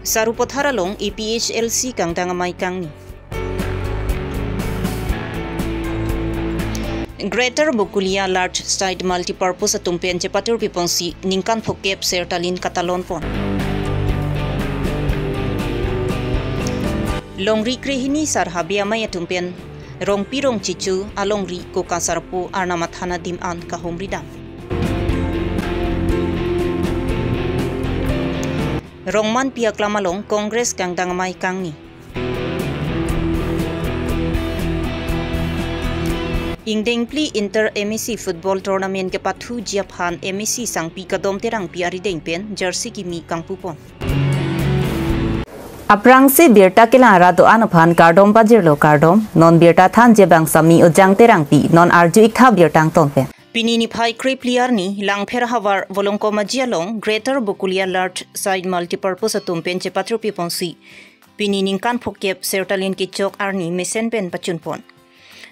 Sarupotharalong EPHLC kang dangamay kang ni. Greater Bukulia Large Site Multipurpose Atumpian Cepatur Piponsi Ningkan Phokep Sertalin Katalon Pon. Longri Krehini Sarhabiamay Atumpian Rong Pirong Chichu Alongri Kokasarpu Arnamathana Diman Kahumridam. Rongman Piaklamalong Kongres kang dangamay kang ni. Ingdengpli Inter MEC Football Tournament ke pathu Japhan MEC sang pi kadom terang piari dengpen jersey kimi kang pupon. Aprang se birta kelara do anuphan kardom bajirlo kardom non birta than jebang sami ojang terang pi non arju ikha birtang tonpen. Pinini phai kripliar ni langpher hawar volongko majialong Greater Bukulia Large Site Multipurpose Atumpen Chepatru Piponsi Pinining kan phokep sertalin kichok arni mesen pen pachunpon.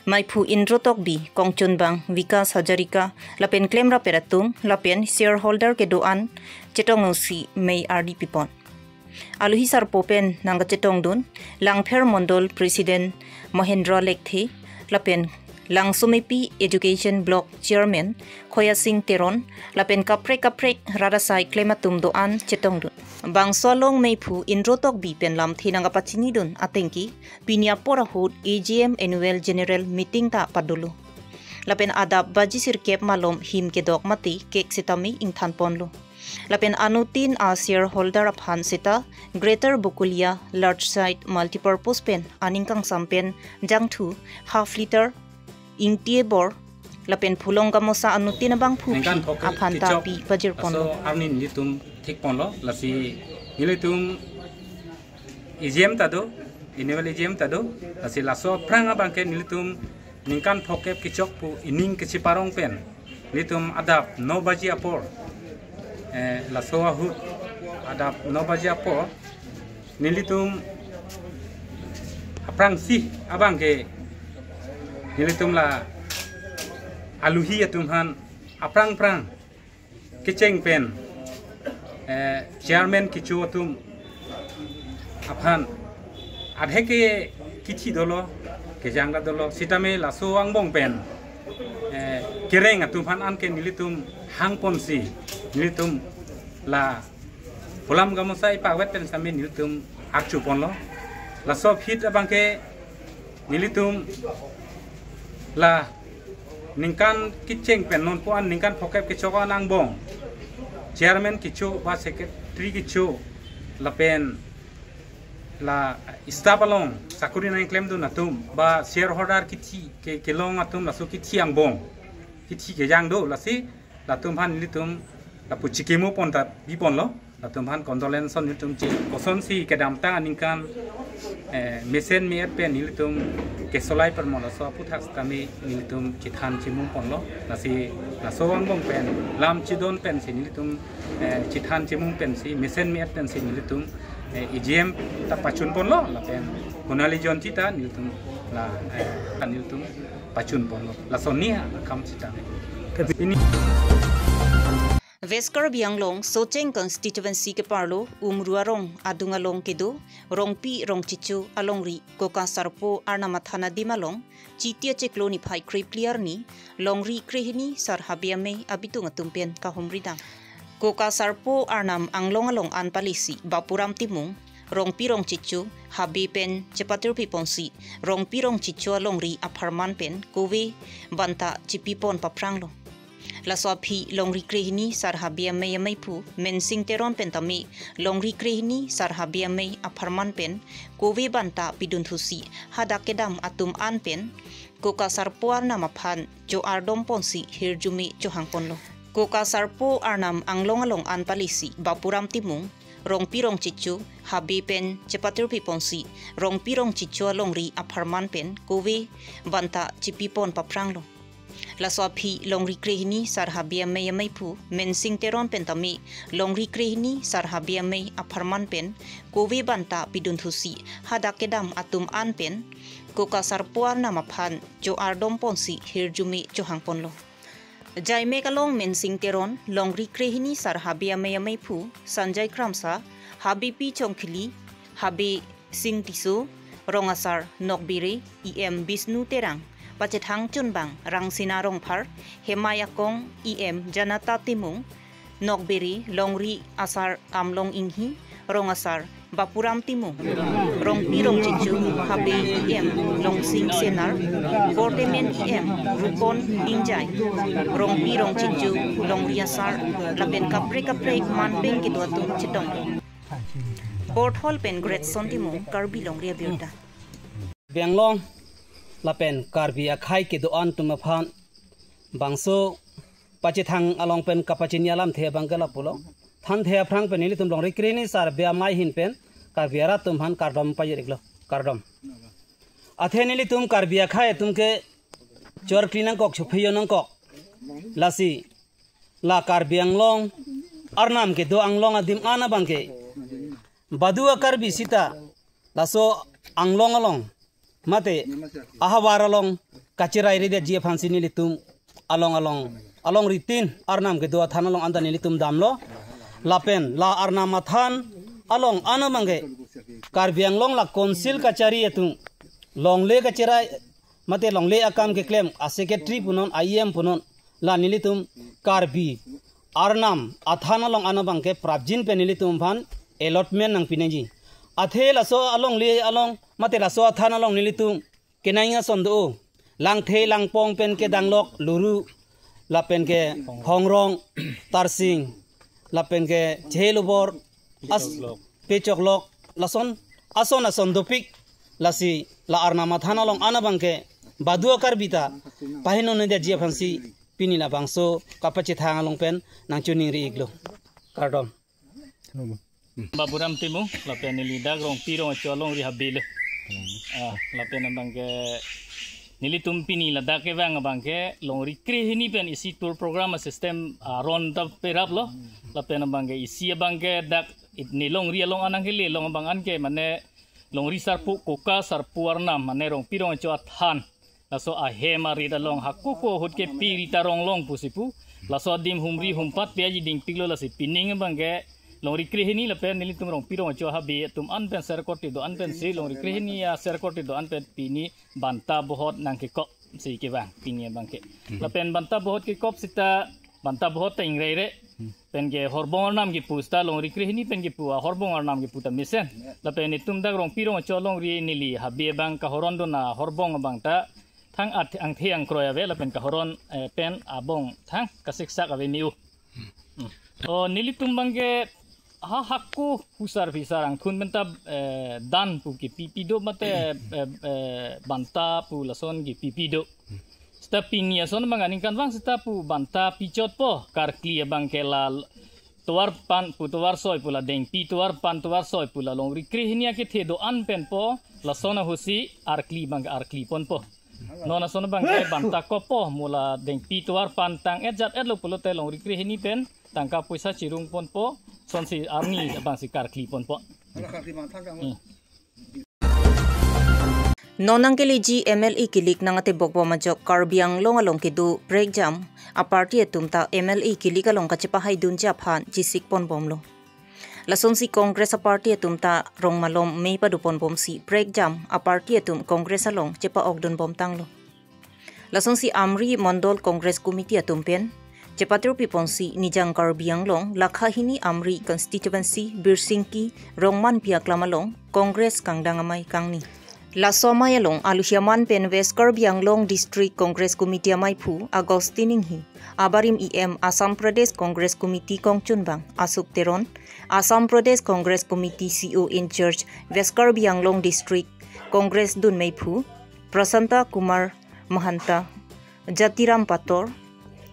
Maipu Indrotok bi Kongchun bang Vikas Hajarika lapen claim raperatung lapen shareholder ke doan chetong si may RD pipon. Aluhi sarpopen nang chetong dun langpher mondol President Mahendra Lekthi lapen Lang Sumepi Education Block Chairman Khoya Singh Teron lapen kaprek rarasai klematum doan chetong dun. Bang solong meipu Indrotok bi penlam thinanga pachini dun atengki pinya porahut AGM Annual General Meeting ta padulu. Lapen adab baji sirkep malom him kedok mati kek sitami ingthan ponlo. Lapen anutin a shareholder aphan sita Greater Bukulia Large Site Multipurpose pen aningkang sampen jangthu half liter ingtiebor lapen phulong gamosa anutin bang phuki aphan ta pi bajir ponlo. Arnin litum ঠিক পনলো লাসি ইলিতুম ইজিএম তাদো ইনিভেল ইজিএম তাদো লাসি লাসো প্রাঙ্গা বাংকে নিলিতুম নিংকান ফকেপ কিচক পু ইনিং কিছি পারং পেন লিতুম আদাপ 9 বাজি আপর লাসো আহু আদাপ 9 বাজি আপর নিলিতুম aprang si abangke nilitum la aluhi atumhan aprang kiceng pen chairman kichu atum aphan adhe ke kichi dolo ke jangla dolo sitame laso angbong pen kereng atum han an ke nilitum hang ponsi nilitum la pulam gamosai pawet pen same nilitum archu ponlo laso fit abangke nilitum la ningkan kicheng pen non puan ningkan phokep kichoka nangbong Chairman kichu ba secretary kichu lapen la istabalong sakuri na claim do natum ba shareholder kichi ke kelong atum la su kichi angbong kichi ke jang do la si latum han litum la puchikemu ponta bipon lo latum han condolence on litum chi koson si ke dam ta ningkan mesen mi pen litum ke solai per mola so puthas kami litum chithan chimu pon lo la si la so angbong pen lam chidon pen si litum chithan chimung pen si mesen mi pen si litum IGM ta pachun pon lo la pen kunali jon chita litum la kan litum pachun pon lo la sonia kam chita ini Veskar Bianglong Socheng constituency ke parlo umruarong adungalong kedo rongpi rongchichu alongri kokasarpo arnamathana dimalong chitia chekloni phai kripliar ni longri krehini sarhabiame abitung atumpen kahumridam kokasarpo arnam anglong anpalisi bapuram timung rongpi rongchichu habi pen cepatur piponsi rongpi rongchichu alongri aparman pen kowe banta chipipon papranglo La soaphi longri krehini sarhabiame yamaipu mensing teron pentami longri krehini sarhabiame aparman pen kowe banta pidunthusi hadakedam atum an pen kokasarpo arnam aphan jo ardom ponsi hirjumi johangponlo kokasarpo arnam anglong anpalisi bapuram timung rongpirong chichu habi pen cepatur piponsi rongpirong chichu longri aparman pen kowe banta chipipon papranglo La soaphi longri krehini sarhabiame yamaipu mensing teron pentami longri krehini sarhabiame aparman pen kowe banta pidunthusi hadakedam atum an pen kokasarpuar namaphan jo ardom ponsi hirjumi johangponlo Jaime kalong mensing teron longri krehini sarhabiame yamaipu sanjay kramsa Habe Pi Chongkhili, Habe Sing Tiso, Rongasar Nokbiri, EM Bisnu Terang, Pachethang Chunbang, Rang Sinarong Par, Hemayakong, EM Janata Timung, Nokbiri, Longri Asar Amlong Inghi, Rongasar, Bapuram Timung, Rongpi Rongchichu, Habe EM, Longsing Senar, Fortemen EM, Rupon Injai, Rongpi Rongchichu, Longriasar, Lapen Kapre Manbeng Kiduatum Chitong. Port Hall Pen Great Sontimung, Karbi Longri Abirta. Benglong, Lapen Karbi Akai Kiduan Tumaphan, Bangso, Pachithang along pen Kapachinialam Thea Bangala Pulo. Than thea prang penili tum long rikrini sar bia mai hin pen karbiara tum han kardom pajiriklo kardom athenili tum karbia khae tum ke chor klinang kok chuphiyo nang kok lasi la karbiang long arnam ke do anglong adim ana bangke badua karbi sita laso anglong along mate ahawar along kachirai ri de je phansi nili tum along ritin arnam ke do than along anda nili tum damlo Lapen la arna mathan along anamange karbiang long la konsil kachari etung longle kachira mate longle akam ke claim a secretary punon IM punon la nilitum karbi arnam athana long anabange prabjin pe nilitum bhan allotment nang pineji athe laso along le along mate laso athana long nilitum kenainga sondo lang the lang pong pen ke danglok luru lapen ke hongrong tarsing Lapen ke Jhelubor as Pechoklok lason ason dopik lasi la arna mathana long anabang ke badua karbita pahino ne dia phansi pinila bangso kapachi thang long pen nang chuning ri iglo kardom Baburam timu lapen nilida grong pirong cholong ri habil lapen abang ke nilitum pini lada ke bang abang ke long ri krihini pen isi tour program system ron ta perap lo lapen abang ke isi abang ke dak ni long ri long anang hili long abang an ke mane long ri sarpu koka sarpu arnam mane rong pirong chot han laso a hema ri da long hakuko hut ke piri tarong long pusipu laso dim humri humpat peji ding piglo lasi pining abang ke long ri krihini lapen nilitum rong pirong cho habi tum an pen serkoti do an pen si long ri krihini ya serkoti do an pen pini banta bohot nang ke kop si ke bang pini bang ke lapen banta bohot ke kop sita banta bohot ta ingreire pen ge horbong nam gi pusta long ri krihini pen gi pu horbong nam gi puta misen lapen itum dag rong pirong cho long ri nili habi bang ka horon do na horbong bang ta thang at ang thiang kroya ve lapen ka horon pen abong thang kasiksak ave miu o nilitum bang ge hakku husar visarang kun bentab dan pu ki pipido mate banta pu lason ki pipido sta pinia son manganing kan wang sta pu banta pichot po kar klia bang kelal tuar pan pu tuar soy pula deng pi tuar pan tuar soy pula long ri krihnia ke thedo an pen po lasona husi arkli bang arkli pon po nona son bang ke banta ko po mula deng pi tuar pan tang etjat etlo pulo te long ri krihni pen tangka puisa cirung pon po son si arni bang si karkli pon po Nonang keliji MLE kilik nangate bokbo majok karbiang longalong kidu break jam a party etumta MLE kilik along kachepa haidun japhan jisik pon bomlo lason si congress a party etumta rongmalom mei padupon bom si break jam a party etum congress along chepa ogdon bom tanglo lason si amri mondol congress committee etumpen Cepatro Piponsi Nijang Karbiang Long Lakhahini Amri constituency Birsingki Rongman Piaklamalong Congress Kangdangamay Kangni Lasomay along Alusyaman Penwes Karbiang Long District Congress Committee Amay Pu Agostining Abarim EM Assam Pradesh Congress Committee Kongchunbang Asuk Teron Assam Pradesh Congress Committee CO in Church West Karbiang Long District Congress Dunmay Pu Prasanta Kumar Mahanta Jatiram Pator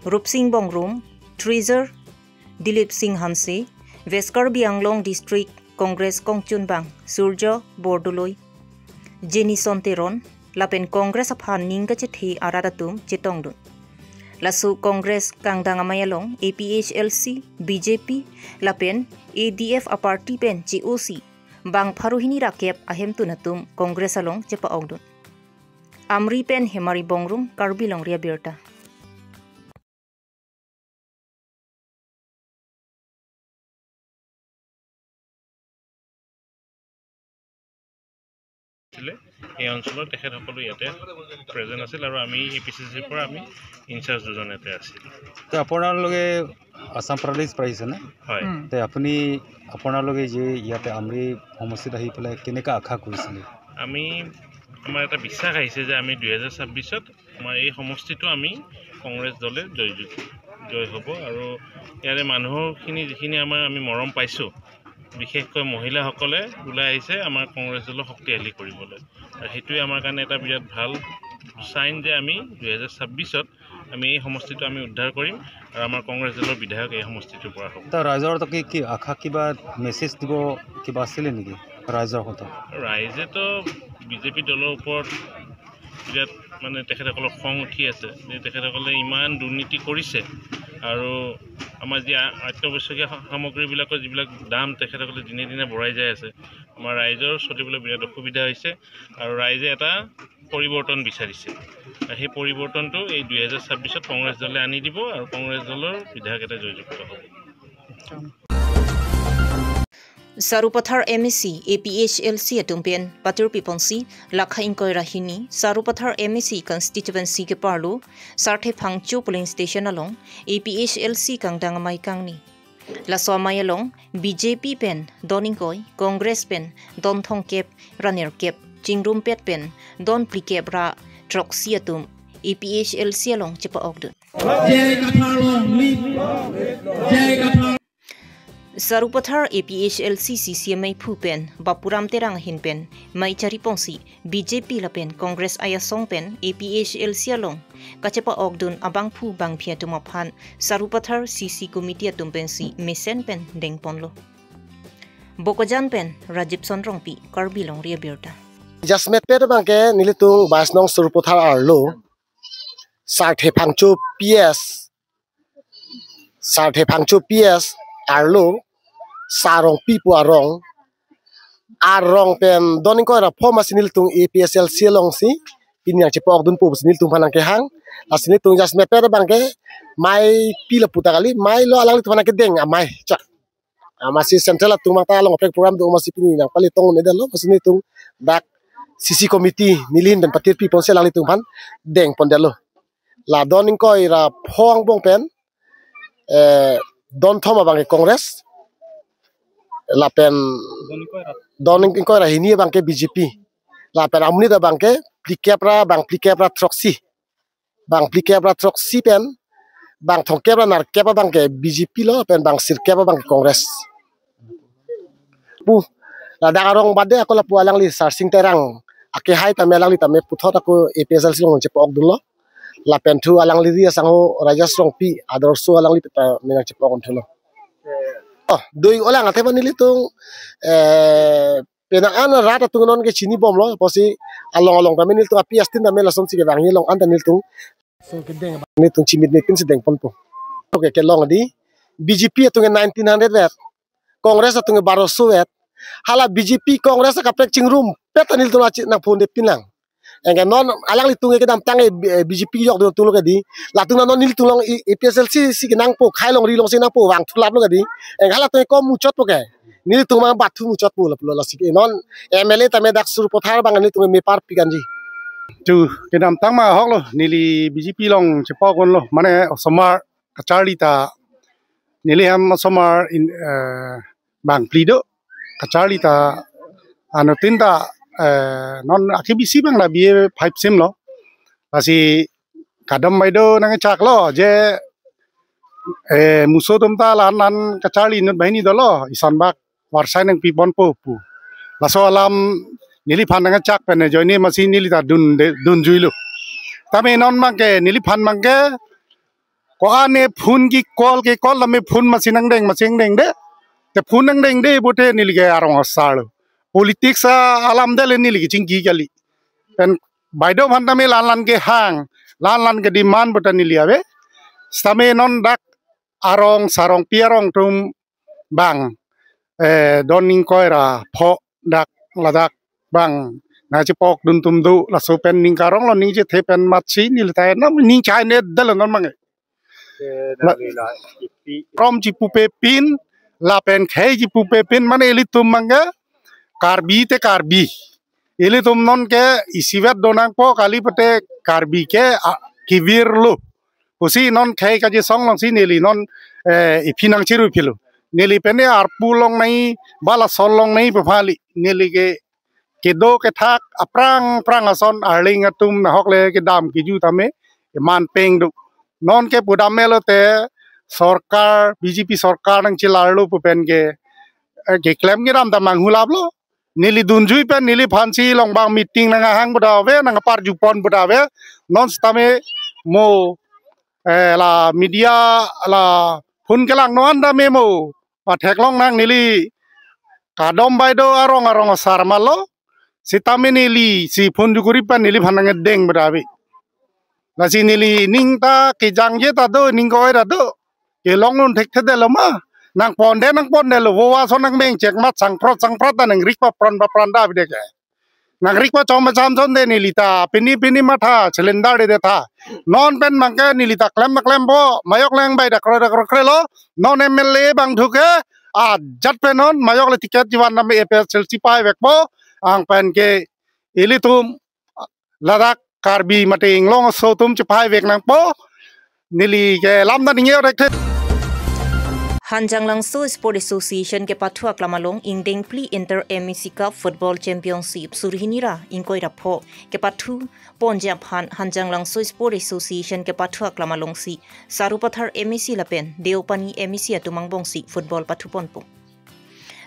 Rupsing Bongrum, Treasure, Dilip Singh Hanse, West Karbiang Long District Congress Kongchunbang, Surjo Bordoloi, Jenny Sonteron, Lapen Congress of Hanning Gachethe Aradatum, Chetongdun. Lasu Congress Kangdangamayalong, APHLC, BJP, Lapen, ADF a party pen GOC, Bang Paruhini Rakep Ahem Tunatum, Congress along Chepa Ogdun. Amri pen Hemari Bongrum, Karbi Longri Abirta. হৈছিলে এই অঞ্চলত তেখেতসকলো ইয়াতে প্ৰেজেন্ট আছিল আৰু আমি এপিচিচিৰ পৰা আমি ইনচাৰ্জ দুজন ইয়াতে আছিল তো আপোনালোকে আসাম প্ৰদেশ পাইছে না হয় তে আপুনি আপোনালোকে যে ইয়াতে আমৰি সমষ্টিত আহি পেলাই কেনেকৈ আশা কৰিছিলে আমি আমাৰ এটা বিশ্বাস আহিছে যে আমি 2026ত আমাৰ এই সমষ্টিটো আমি কংগ্ৰেছ দলে জয় হ'ব আৰু ইয়াৰে মানুহখিনি যিখিনি আমি মৰম পাইছোঁ বিশেষকৈ মহিলাসকলে ওলাই আহিছে আমাৰ কংগ্ৰেছ দলক শক্তিশালী কৰিবলৈ আৰু সেইটোৱে আমাৰ কাৰণে এটা বিৰাট ভাল চাইন যে আমি 2026ত আমি এই সমষ্টিটো আমি উদ্ধাৰ কৰিম আৰু আমাৰ কংগ্ৰেছ দলৰ বিধায়ক এই সমষ্টিটোৰ পৰা হ'ব তো ৰাইজৰ কি আশা কিবা মেছেজ দিব কিবা আছিলে নেকি ৰাইজৰ কথা ৰাইজেতো বিজেপি দলৰ ওপৰত বিৰাট মানে তেখেতসকলৰ খং উঠি আছে যে তেখেতসকলে ইমান দুৰ্নীতি কৰিছে আৰু আমাৰ যি অত্যাৱশ্যকীয় সামগ্ৰীবিলাকৰ যিবিলাক দাম তেখেতসকলে দিনে দিনে বঢ়াই যাই আছে আমাৰ ৰাইজৰ চলিবলৈ বিৰাট অসুবিধা হৈছে আৰু ৰাইজে এটা পৰিৱৰ্তন বিচাৰিছে সেই পৰিৱৰ্তনটো এই 2026ত কংগ্ৰেছ দলে আনি দিব আৰু কংগ্ৰেছ দলৰ বিধায়ক এটা জয়যুক্ত হ'ব Sarupathar MEC APHLC atumpen Patur Piponsi Lakha Inkoi Rahini Sarupathar MEC constituency ke parlo Sarthe Phangchu polling station along APHLC Kangdangamai Kangni Laswamai along BJP pen Doningkoi Congress pen Don Thong Kep Ranir Kep Chingrum Pet pen Don Plikep Ra Troxi atum APHLC along Chepa Ogdun Sarupathar APHLC CCMI Pupen Bapuram Terang Hinpen Mai Chariponsi BJP Lapen Congress Ayasong Pen APHLC along Kachepa Ogdun Abang Pu Bang Pia Tumapan Sarupathar CC Committee Atumpensi Mesen Pen Deng Ponlo Bokojan Pen Rajib Sonrongpi Karbi Longri Abirta Jasmet Peter Banke Nilitung Basnong Sarupathar Arlo Sarthe Phangchu PS Arlo Sarong Pipu Arong pen Doningkoi ra Poma Siniltung APSLC long si Pinyang Cipok Dun Pu Siniltung Panang Kehang Asinitung Jasmet Peter Banke Mai Pila Putakali Mai lo alang Panang Kedeng Amai Cak Masih Central Tung Mata Long Prek Program Tu Masih Pini Nang Palitong Nedalo Asinitung Dak CC Committee Nilin dan Patir People Selang Litung Pan Deng Pondelo La Doningkoi ra Pong Bong Pen Don Thoma Bange Congress Lapen Doningkoi ra Hini Bange BJP Lapen Amuni da Bange Plikepra Troxi Pen Bang Thongkepra Narkepra Bange BJP lo pen Bang Sirkepra Bange Congress Bu la darong bade aku la pualang li sarsing terang ake hai tamelang li tame puthot aku EPSL silong cepok dulu la pentu alang li dia sango raja strong pi adorso alang li ta menang cepok ontulo oh doi olang ate manili tung penaan rata tungon ke chini bom lo posi along tamen tu api astin tamen la som si ke bangi long anta nil tung so ke deng ni tung chimit ni tin si deng ponpo oke ke long di BJP tung 1900 wet Congress tung 1200 wet hala BJP Congress ka prek chingrum petanil tung na phone de pinlang engke non alang li tung ke dam tang BJP yok do tung lo ke di la tung non nil tung long EPSLC si ke nang po khai long ri long sing nang po wang thulap lo ke di eng hala tung ko muchot po ke nil tung ma bathu muchot po lo si ke non MLA tame dak Sarupathar bang nil tung me par pikanji tu ke dam tang ma hok lo nili BJP long cepok on lo mane somar kachari ta nili ham somar in bang plido kachari ta anu tinta non akibisi bang la bie 5 sim lo asi kadam maido nang chak lo je muso tumta lan kachari nut bahini dolo isan bak warsai nang pi bon po pu laso alam nili phan nang chak pen joini masi nili ta dun juilu tame non mangke nili phan mangke ko ane phun ki kol lame phun masi nang deng de te phun nang deng de bote nili ge arong asal politics alam dele nili ge chinggi kali pen baido bhanda me lan ke hang lan ke demand bote nili ave stame non dak arong sarong pierong tum bang doning koira pho dak ladak bang na chipok dun tum du la so pen ning karong lo ning je the pen matchi nili ta na ning chai ne dal non mangai rom ji pupe pin la pen khai ji pupe pin mane li tum manga karbi Ili tum non ke isiwet donang po kali pete Karbi ke kivir lu. Usi non kai kaji song long si nili non ipinang ciru pilu. Nili pene arpu long nai bala sol long nai pepali. Nili ke do ke thak aprang ason arling atum na hokle ke dam ki ju tame man peng du. Non ke pudame lo te sorkar BJP sorkar nang cilarlu pupen ke klaim ke ram tamang hulap lo. Nili dunjui pen nili phansi long bang meeting nang hang budawe nang par jupon budawe non stame mo la media la pun kelang no anda memo pathek long nang nili kadom baido arong sarmalo sitame nili si pun jukuri pen nili phanang deng budawe la si nili ningta ke jangje ta do ningkoi da do ke long nun thek thede lama nang pon de lo wa so nang meng chek mat sang prat ta nang rik pa pran da bide ke nang rik pa chom cham son de nilita pini matha chelenda de tha non pen mangke nilita klem bo mayok leng bai da kro lo non MLA bang thuke a jat pe non mayok le tiket jiwan nam EPS Chelsea pai vek bo ang pen ke ilitum ladak Karbi mating long so tum chipai vek nang po nili ke lam da ningeu rek Hanjang Langso Sport Association ke pathua klamalong ingdeng pli Inter MEC Cup Football Championship surhinira ingkoi rapho ke pathu ponjap Hanjang Langso Sport Association ke pathua klamalong si sarupathar MEC lapen deopani MEC atumang bongsi football pathu ponpo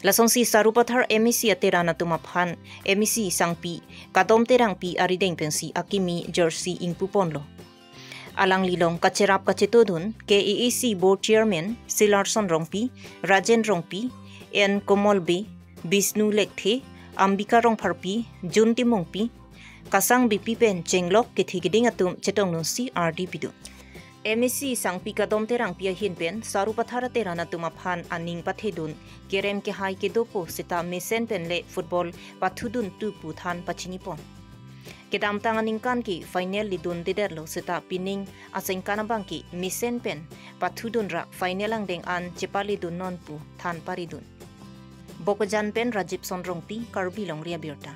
lasong si sarupathar MEC aterana tumaphan MEC sangpi kadom terang pi arideng pensi akimi jersey ingpu ponlo Alang lilong kacerap kacetodun KEAC Board Chairman Silarson Rongpi, Rajen Rongpi, N Komolbe, Bisnu Lekthe, Ambika Rongparpi, Junti Mongpi, Kasang BP Pen Chenglok Kithigiding atum chetong nun CRD pidu. MEC sangpi kadom terang pia hinpen sarupathara terana tumaphan aning pathedun kerem ke hai ke dopo sita mesen penle football pathudun tu puthan pachinipon. Kedam tanganing kan ki final lidun diderlo seta pining aseng kanabang ki misen pen pathudun rak final ang deng an cepali dun non pu than paridun. Bokojan pen Rajib Sonrongti Karbi Longri Abirta.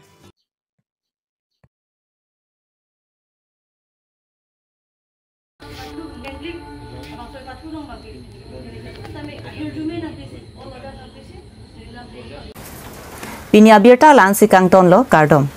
Pinya Abirta lan si kang ton lo kardom.